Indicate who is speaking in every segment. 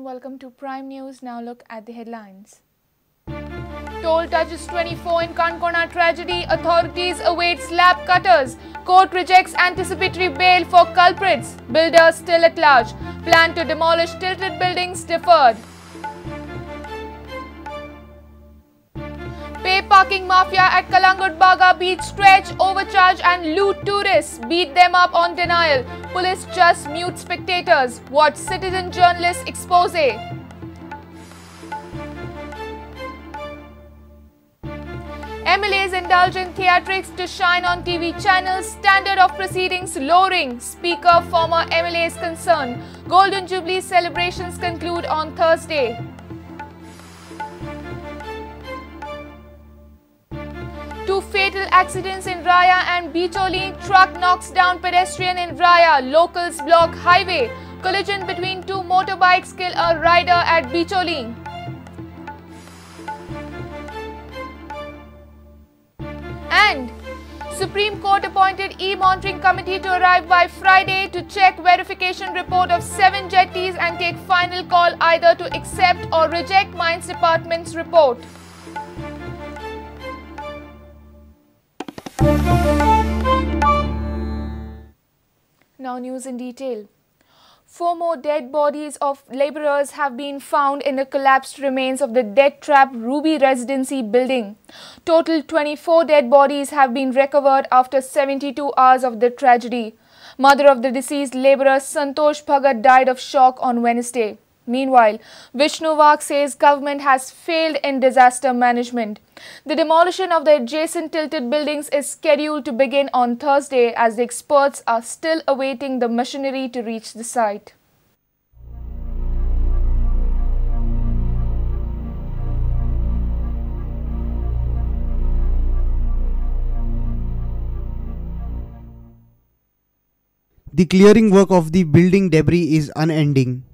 Speaker 1: everyone, welcome to Prime News. Now look at the headlines. Toll touches 24 in Canacona tragedy. Authorities await slab cutters. Court rejects anticipatory bail for culprits. Builders still at large. Plan to demolish tilted buildings deferred. Pay parking mafia at Kalangutbaga beach stretch, overcharge and loot tourists. Beat them up on denial. Police just mute spectators. Watch citizen journalist expose. MLAs indulge in theatrics to shine on TV channels. Standard of proceedings lowering. Speaker former MLAs concerned. Golden Jubilee celebrations conclude on Thursday. Two fatal accidents in Raya and Bicholi. Truck knocks down pedestrian in Raya. Locals block highway. Collision between two motorbikes kill a rider at Bicholi. And Supreme Court appointed e-monitoring committee to arrive by Friday to check verification report of 7 jetties and take final call either to accept or reject Mines Department's report. Now news in detail. 4 more dead bodies of labourers have been found in the collapsed remains of the death-trapped Ruby Residency building. Total 24 dead bodies have been recovered after 72 hours of the tragedy. Mother of the deceased labourer Santosh Bhagat died of shock on Wednesday. Meanwhile, Vishnu Vag says government has failed in disaster management. The demolition of the adjacent tilted buildings is scheduled to begin on Thursday as the experts are still awaiting the machinery to reach the site.
Speaker 2: The clearing work of the building debris is unending.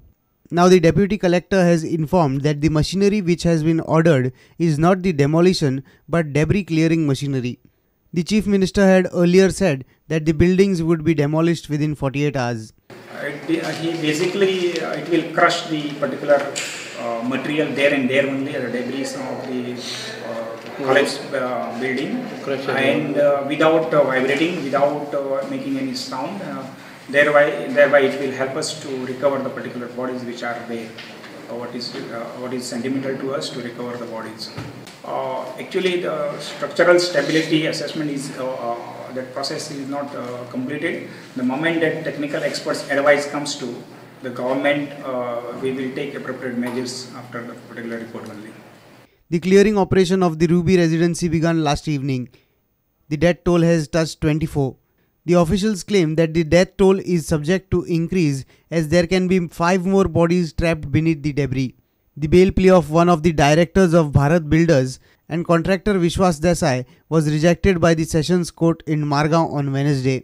Speaker 2: Now the Deputy Collector has informed that the machinery which has been ordered is not the demolition but debris clearing machinery. The Chief Minister had earlier said that the buildings would be demolished within 48 hours.
Speaker 3: It will crush the particular material there and there only, the debris of the college building, and without vibrating, without making any sound. Thereby it will help us to recover the particular bodies which are there. What is sentimental to us to recover the bodies. Actually, the structural stability assessment is that process is not completed. The moment that technical experts' advice comes to the government, we will take appropriate measures after the particular report only.
Speaker 2: The clearing operation of the Ruby Residency began last evening. The death toll has touched 24. The officials claim that the death toll is subject to increase as there can be 5 more bodies trapped beneath the debris. The bail plea of one of the directors of Bharat Builders and contractor Vishwas Desai was rejected by the Sessions Court in Margao on Wednesday.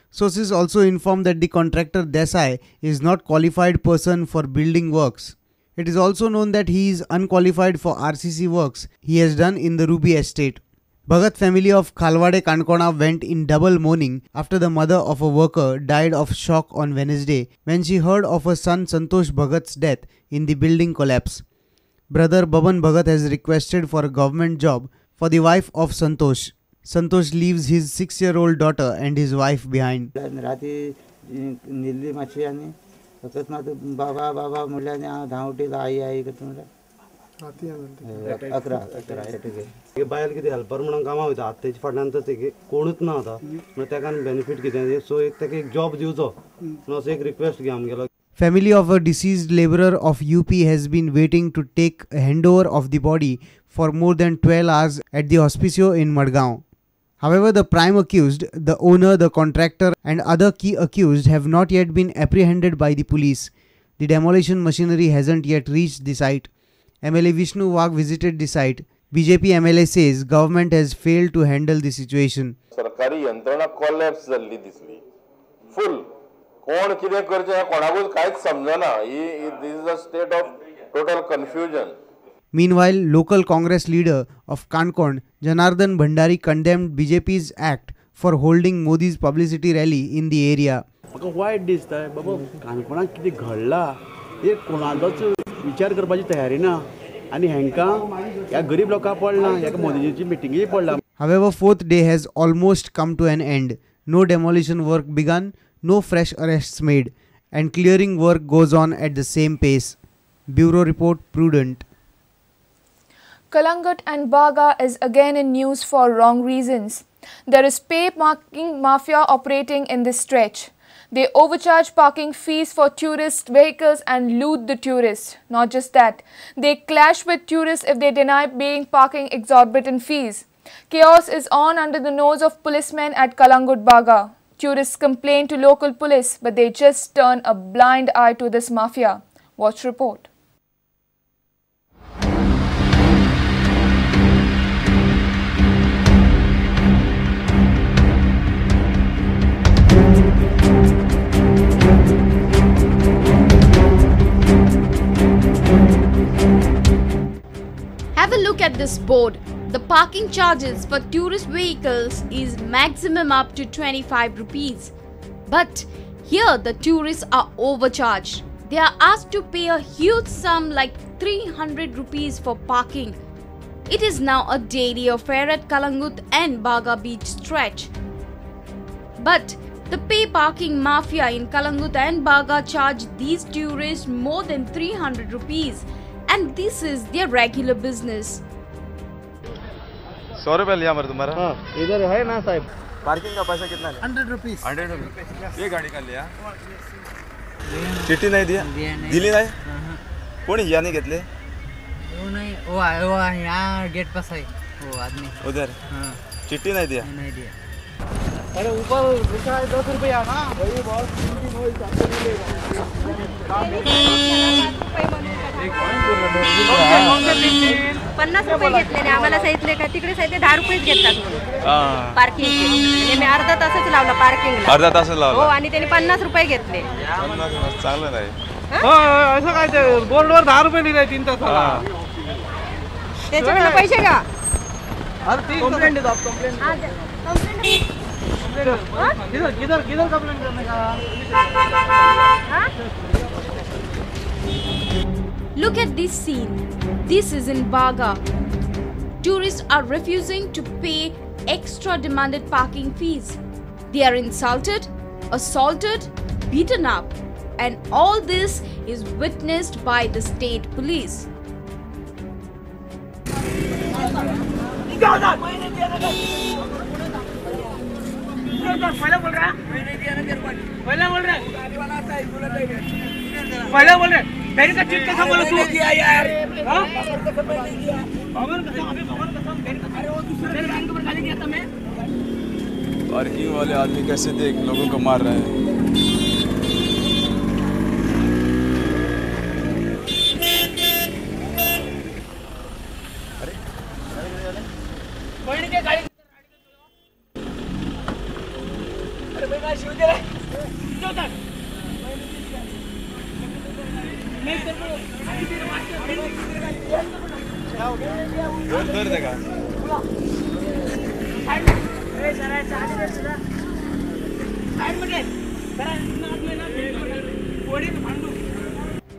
Speaker 2: Sources also informed that the contractor Desai is not qualified person for building works. It is also known that he is unqualified for RCC works he has done in the Ruby estate. Bhagat family of Khalwade Canacona went in double mourning after the mother of a worker died of shock on Wednesday when she heard of her son Santosh Bhagat's death in the building collapse. Brother Baban Bhagat has requested for a government job for the wife of Santosh. Santosh leaves his 6-year-old daughter and his wife behind.
Speaker 4: बायल कितें helper म्हणून कामां वयता आतांच्या फाटल्यान तर तेगे कोणूच ना आतां म्हण तेका बेनिफीट कितें सो तेका एक जॉब दिवचो म्हणून असो एक रिक्वेस्ट घेवन गेलो.
Speaker 2: Family of a deceased labourer of UP has been waiting to take a handover of the body for more than 12 hours at the Hospicio in Madgaon. However, the prime accused, the owner, the contractor and other key accused have not yet been apprehended by the police. The demolition machinery hasn't yet reached the site. MLA Vishnu Vag visited the site. BJP MLA says government has failed to handle the situation.
Speaker 5: सरकारी यंत्रणा collapse झाली दिसली. Full कोण कितें करचें कोणाकूच कांयच समजना. This is a state of total confusion.
Speaker 2: Meanwhile, local Congress leader of Canacona, Janardhan Bhandari, condemned BJP's act for holding Modi's publicity rally in the area.
Speaker 4: म्हाका वायट दिसता बाबा काणकोणाक कितें घडला
Speaker 6: हे कोणालोच विचार करपाची तयारी ना आनी हांकां ह्या गरीब लोकांक पडना ह्या मोदीजीची मिटिंगेय पडला.
Speaker 2: However, fourth day has almost come to an end. No demolition work begun, no fresh arrests made, and clearing work goes on at the same pace. Bureau Report, Prudent.
Speaker 1: Kalangut and Baga is again in news for wrong reasons. There is pay parking mafia operating in this stretch. They overcharge parking fees for tourist vehicles and loot the tourists. Not just that, they clash with tourists if they deny paying parking exorbitant fees. Chaos is on under the nose of policemen at Kalangut Baga. Tourists complain to local police, but they just turn a blind eye to this mafia. Watch report.
Speaker 7: Have a look at this board. The parking charges for tourist vehicles is maximum up to 25 rupees. But here the tourists are overcharged. They are asked to pay a huge sum like 300 rupees for parking. It is now a daily affair at Kalangut and Baga beach stretch. But the pay parking mafia in Kalangut and Baga charge these tourists more than 300 rupees. And this is their regular business.
Speaker 8: 100 रुपये लिया मर तुम्हारा?
Speaker 6: हाँ, इधर है ना साहब.
Speaker 8: Parking का पैसा कितना है?
Speaker 2: 100 rupees.
Speaker 8: 100 रुपये. ये गाड़ी का लिया? चिट्ठी नहीं दिया? दिली नाही? कोणी याने घेतले?
Speaker 9: वो नहीं, वो यहाँ गेट पास है वो आदमी.
Speaker 8: उधर? चिट्ठी नहीं दिया?
Speaker 9: नहीं दिया.
Speaker 6: अरे ऊपर लिखा है 10 रुपया ना. वही बहुत कीमती वही चाहते
Speaker 10: $50 घेतलेले आम्हाला सांगितले का तिकडे सांगितले 10 रुपये घेतात पार्किंगचे. म्हणजे मी अर्धा तासच लावला पार्किंगला.
Speaker 8: अर्धा तास लावला.
Speaker 10: हो आणि त्यांनी 50 रुपये घेतले.
Speaker 8: चांगलं नाही.
Speaker 6: हो असं काय ते बोर्डवर 10 रुपये लिहिले 3 तासाला.
Speaker 10: त्याच्याकडे पैसे का?
Speaker 6: अरे ती कंप्लेंट देतो आप कंप्लेंट. किधर कंप्लेंट करने का?
Speaker 7: Look at this scene. This is in Baga. Tourists are refusing to pay extra demanded parking fees. They are insulted, assaulted, beaten up, and all this is witnessed by the state police.
Speaker 8: Parking वाले आदमी कैसे देख लोगों को मार रहे हैं.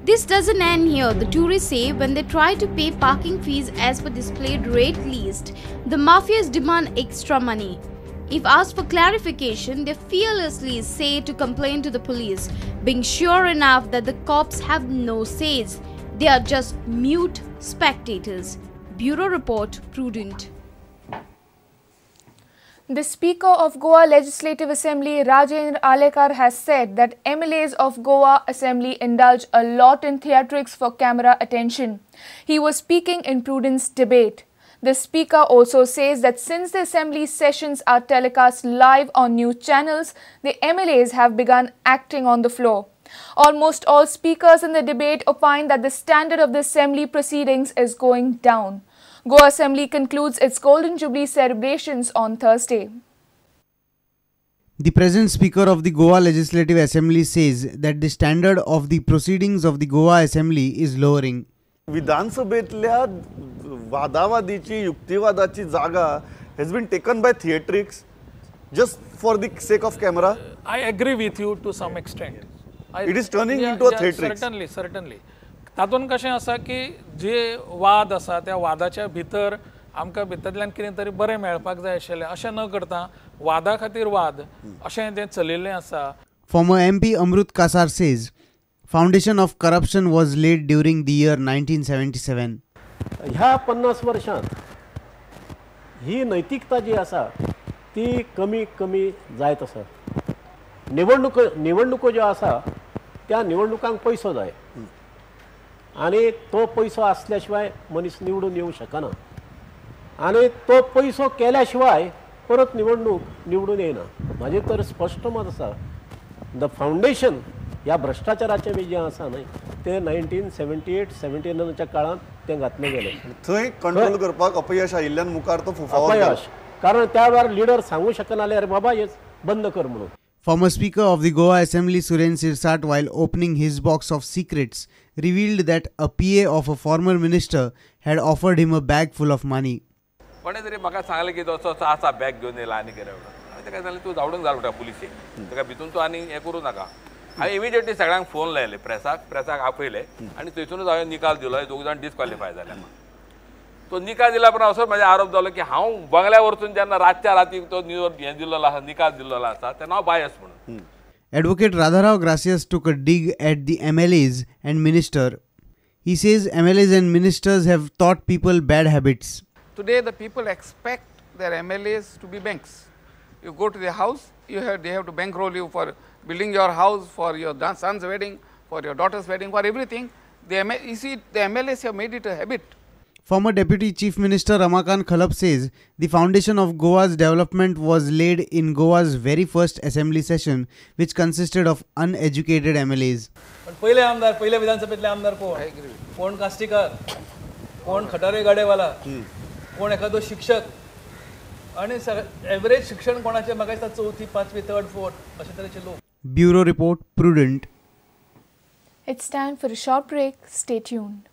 Speaker 7: This doesn't end here. The tourists say when they try to pay parking fees as per displayed rate list, the mafias demand extra money. If asked for clarification, they fearlessly say to complain to the police, being sure enough that the cops have no says. They are just mute spectators. Bureau Report, Prudent.
Speaker 1: The Speaker of Goa Legislative Assembly, Rajendra Alekar, has said that MLAs of Goa Assembly indulge a lot in theatrics for camera attention. He was speaking in Prudent's debate. The Speaker also says that since the Assembly sessions are telecast live on news channels, the MLAs have begun acting on the floor. Almost all speakers in the debate opine that the standard of the Assembly proceedings is going down. Goa Assembly concludes its Golden Jubilee celebrations on Thursday.
Speaker 2: The present Speaker of the Goa Legislative Assembly says that the standard of the proceedings of the Goa Assembly is lowering.
Speaker 11: विधानसभेतल्या वादावादीची युक्तिवादाची जागा has been taken by theatrics just for the sake of camera.
Speaker 12: I agree with you to some extent.
Speaker 11: It is turning into a theatrics.
Speaker 12: Certainly. तातून कशें आसा की जे वाद आसा त्या वादाच्या भितर आमकां भितरल्यान कितें तरी बरें मेळपाक जाय आशिल्लें अशें न करता वादा खातीर वाद अशें तें चलिल्लें आसा.
Speaker 2: Former MP Amrut Kasar says, foundation of corruption was laid during the year 1977.
Speaker 13: ह्या 50 वर्षांत ही नैतिकता जी आसा ती कमी जायत आसा. निवडणुको ज्यो आसा त्या निवडणुकांक पैसो जाय आनी तो पैसो आसल्या शिवाय मनीस निवडून येवंक शकना आनी तो पैसो केल्या शिवाय परत निवडून येना. म्हाजें तर स्पश्ट मत आसा द फाउंडेशन ह्या भ्रष्टाचाराचें बी जें आसा न्हय तें 1978-79च्या काळांत तें घातलें गेलें.
Speaker 11: थंय कंट्रोल करपाक अपयश आयिल्ल्यान मुखार तो फुफावत
Speaker 13: अपयश कारण त्या वेळार लिडर सांगू शकनाले अरे बाबा हेच बंद कर म्हणून.
Speaker 2: Former Speaker of the Goa Assembly Suren Sirsat, while opening his box of secrets, revealed that a PA of a former minister had offered him a bag full of money.
Speaker 14: कोणे तरी म्हाका सांगलें की तो असो आसा बॅग घेवन येयला आनी कितें म्हणून तेका सांगलें तूं धांवडूंक घाल म्हणटा पुलिसेक तेका भितून तूं आनी हें करूं नाका. हांवें इमिडिएटली सगळ्यांक फोन लायले प्रेसाक आपयले आनी थंयसूनच हांवें निकाल दिलो हे 2 जाण डिस्क्वॉलिफाय जाले. तो निकाल दिला पण असो म्हाजे आरोप जालो की हांव बंगल्या वरसून जेन्ना रातच्या राती तो हें दिल्लो आसा निकाल दिल्लो आसा तेन्ना हांव बायस म्हणून.
Speaker 2: Advocate Radharao Gracias took a dig at the MLAs and minister. He says MLAs and ministers have taught people bad habits.
Speaker 15: Today the people expect their MLAs to be banks. You go to their house, they have to bankroll you for building your house, for your son's wedding, for your daughter's wedding, for everything. You see, the MLAs have made it a habit.
Speaker 2: Former Deputy Chief Minister Ramakant Khalap says the foundation of Goa's development was laid in Goa's very first assembly session, which consisted of uneducated MLAs.
Speaker 16: पहिले आमदार पहिले विधानसभेतले आमदार कोण कास्टिकार कोण खटारे गाडेवाला कोण एखादो शिक्षक आणि एव्हरेज शिक्षण कोणाचे म्हाका दिसता 4थी 5वी 3rd 4th अशे तरेचे लोक.
Speaker 2: Bureau Report, Prudent.
Speaker 1: It's time for a short break. Stay tuned.